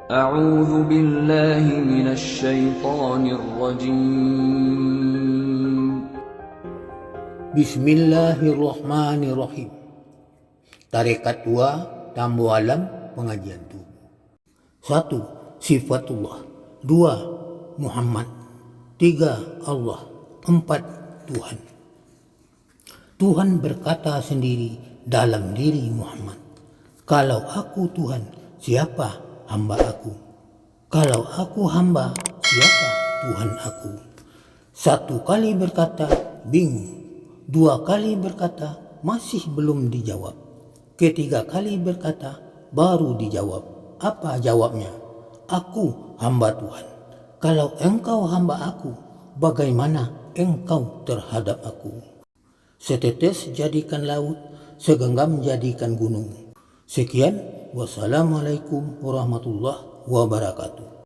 أعوذ بالله من الشيطان الرجيم. Bismillahirrahmanirrahim. Tarekat 2 Tambu Alam Pengajian Tubuh. 1. Sifatullah. 2. Muhammad. 3. Allah. 4. Tuhan. Tuhan berkata sendiri dalam diri Muhammad, "Kalau aku Tuhan, siapa hamba aku? Kalau aku hamba, siapa Tuhan aku?" 1 kali berkata, bingung. 2 kali berkata, masih belum dijawab. Ketiga kali berkata, baru dijawab. Apa jawabnya? Aku hamba Tuhan. Kalau engkau hamba aku, bagaimana engkau terhadap aku? Setetes jadikan laut, segenggam jadikan gunung. Sekian, wassalamualaikum warahmatullahi wabarakatuh.